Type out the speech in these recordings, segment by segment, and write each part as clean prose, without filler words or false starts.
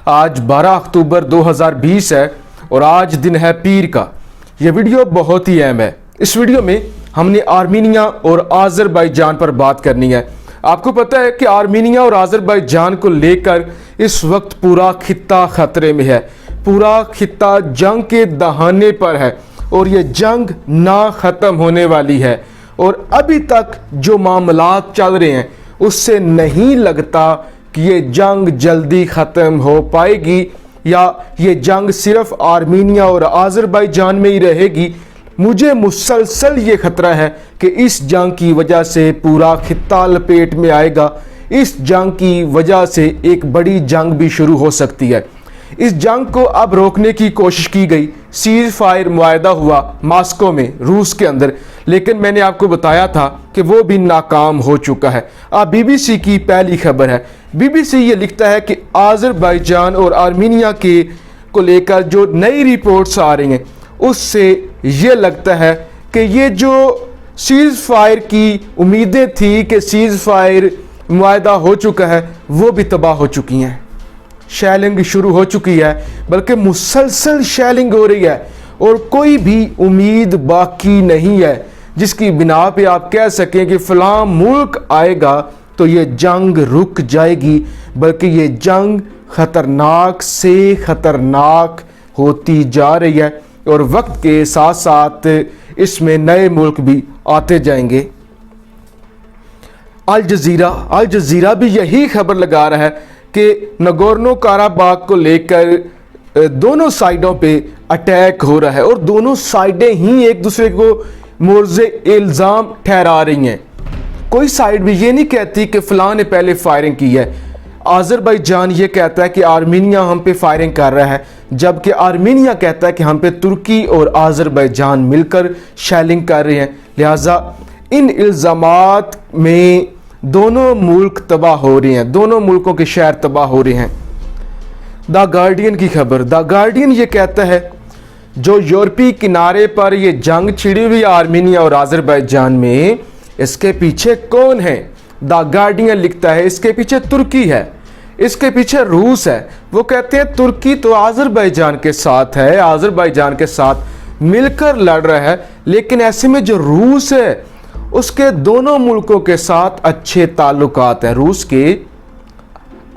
آج 12 اکتوبر 2020 ہے اور آج دن ہے پیر کا۔ یہ ویڈیو بہت ہی اہم ہے۔ اس ویڈیو میں ہم نے آرمینیا اور آذربائیجان پر بات کرنی ہے۔ آپ کو پتہ ہے کہ آرمینیا اور آذربائیجان کو لے کر اس وقت پورا خطہ خطرے میں ہے، پورا خطہ جنگ کے دہانے پر ہے اور یہ جنگ نہ ختم ہونے والی ہے، اور ابھی تک جو معاملات چل رہے ہیں اس سے نہیں لگتا کہ یہ جنگ جلدی ختم ہو پائے گی یا یہ جنگ صرف آرمینیا اور آذربائیجان میں ہی رہے گی۔ مجھے مسلسل یہ خطرہ ہے کہ اس جنگ کی وجہ سے پورا خطہ لپیٹ میں آئے گا، اس جنگ کی وجہ سے ایک بڑی جنگ بھی شروع ہو سکتی ہے۔ اس جنگ کو اب روکنے کی کوشش کی گئی، سیز فائر معاہدہ ہوا ماسکو میں روس کے اندر، لیکن میں نے آپ کو بتایا تھا کہ وہ بھی ناکام ہو چکا ہے۔ اب بی بی سی کی پہلی خبر ہے، بی بی سی یہ لکھتا ہے کہ آذربائیجان اور آرمینیا کو لے کر جو نئی رپورٹس آ رہی ہیں اس سے یہ لگتا ہے کہ یہ جو سیز فائر کی امیدیں تھی کہ سیز فائر معاہدہ ہو چکا ہے وہ بھی تباہ ہو چکی ہیں۔ شیلنگ شروع ہو چکی ہے، بلکہ مسلسل شیلنگ ہو رہی ہے اور کوئی بھی امید باقی نہیں ہے جس کی بنا پہ آپ کہہ سکیں کہ فلاں ملک آئے گا تو یہ جنگ رک جائے گی، بلکہ یہ جنگ خطرناک سے خطرناک ہوتی جا رہی ہے اور وقت کے ساتھ ساتھ اس میں نئے ملک بھی آتے جائیں گے۔ الجزیرہ بھی یہی خبر لگا رہا ہے کہ نگورنو کاراباغ کو لے کر دونوں سائیڈوں پہ اٹیک ہو رہا ہے اور دونوں سائیڈیں ہی ایک دوسرے کو مورد الزام ٹھہرا رہی ہیں۔ کوئی سائیڈ بھی یہ نہیں کہتی کہ فلاں نے پہلے فائرنگ کی ہے۔ آذربائیجان یہ کہتا ہے کہ آرمینیا ہم پہ فائرنگ کر رہا ہے، جبکہ آرمینیا کہتا ہے کہ ہم پہ ترکی اور آذربائیجان مل کر شیلنگ کر رہے ہیں۔ لہٰذا ان الزامات میں دونوں ملک تباہ ہو رہے ہیں، دونوں ملکوں کے شہر تباہ ہو رہے ہیں۔ دا گارڈین کی خبر، دا گارڈین یہ کہتا ہے جو یورپی کنارے پر یہ جنگ چھڑی ہوئی آرمینیا اور آذربائیجان میں، اس کے پیچھے کون ہے؟ دا گارڈین لکھتا ہے اس کے پیچھے ترکی ہے، اس کے پیچھے روس ہے۔ وہ کہتے ہیں ترکی تو آذربائیجان کے ساتھ ہے، آذربائیجان کے ساتھ مل کر لڑ رہا ہے، لیکن ایسے میں جو روس ہے اس کے دونوں ملکوں کے ساتھ اچھے تعلقات ہیں۔ روس کے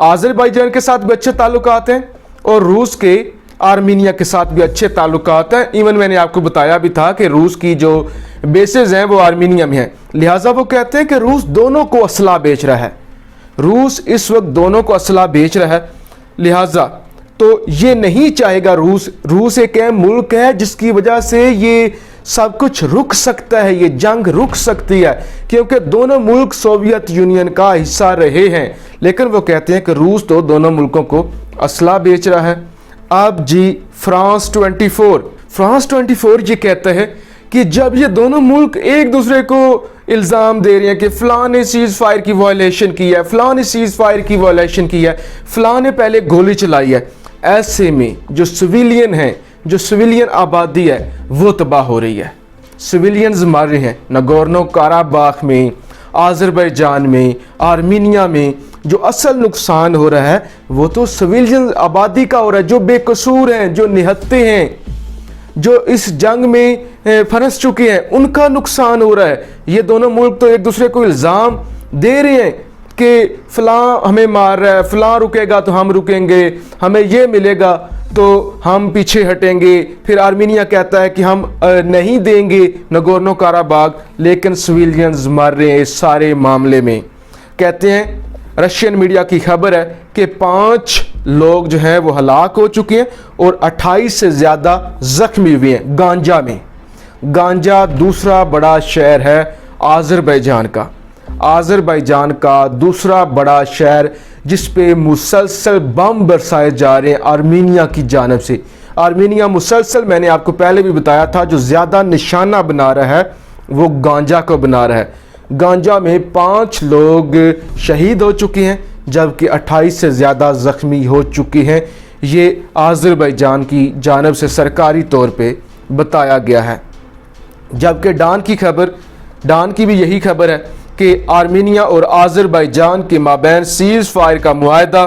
آذربائیجان کے ساتھ بھی اچھے تعلقات ہیں اور روس کے آرمینیا کے ساتھ بھی اچھے تعلقات ہیں۔ ایون میں نے آپ کو بتایا بھی تھا کہ روس کی جو بیسز ہیں وہ آرمینیا میں ہیں، لہٰذا وہ کہتے ہیں کہ روس دونوں کو اسلحہ بیچ رہا ہے، روس اس وقت دونوں کو اسلحہ بیچ رہا ہے، لہٰذا تو یہ نہیں چاہے گا روس ایک اہم ملک ہے جس کی وجہ سے یہ سب کچھ رک سکتا ہے، یہ جنگ رک سکتی ہے، کیونکہ دونوں ملک سوویت یونین کا حصہ رہے ہیں، لیکن وہ کہتے ہیں کہ روس تو دونوں ملکوں کو اسلحہ بیچ رہا ہے۔ اب جی فرانس 24 یہ کہتا ہے کہ جب یہ دونوں ملک ایک دوسرے کو الزام دے رہے ہیں کہ فلاں نے سیز فائر کی وائلیشن کی ہے، فلاں نے سیز فائر کی وائلیشن کی ہے، فلاں نے پہلے گولی چلائی ہے، ایسے میں جو سویلین ہیں، جو سویلین آبادی ہے وہ تباہ ہو رہی ہے، سویلینز مر رہے ہیں۔ نگورنو کاراباغ میں، آذربائیجان میں، آرمینیا میں جو اصل نقصان ہو رہا ہے وہ تو سویلین آبادی کا ہو رہا ہے، جو بے قصور ہیں، جو نہتے ہیں، جو اس جنگ میں پھنس چکے ہیں، ان کا نقصان ہو رہا ہے۔ یہ دونوں ملک تو ایک دوسرے کو الزام دے رہے ہیں کہ فلاں ہمیں مار رہا ہے، فلاں رکے گا تو ہم رکیں گے، ہمیں یہ ملے گا تو ہم پیچھے ہٹیں گے۔ پھر آرمینیا کہتا ہے کہ ہم نہیں دیں گے نگورنو کاراباغ، لیکن سویلینز مر رہے ہیں اس سارے معاملے میں۔ کہتے ہیں رشین میڈیا کی خبر ہے کہ 5 لوگ جو ہیں وہ ہلاک ہو چکے ہیں اور 28 سے زیادہ زخمی ہوئے ہیں گانجا میں۔ گانجا دوسرا بڑا شہر ہے آذربائیجان کا دوسرا بڑا شہر جس پہ مسلسل بم برسائے جا رہے ہیں آرمینیا کی جانب سے۔ آرمینیا مسلسل، میں نے آپ کو پہلے بھی بتایا تھا، جو زیادہ نشانہ بنا رہا ہے وہ گانجا کو بنا رہا ہے۔ گانجا میں 5 لوگ شہید ہو چکے ہیں جبکہ 28 سے زیادہ زخمی ہو چکے ہیں۔ یہ آذربائیجان کی جانب سے سرکاری طور پہ بتایا گیا ہے۔ جبکہ ڈان کی بھی یہی خبر ہے کہ آرمینیا اور آذربائیجان کے مابین سیز فائر کا معاہدہ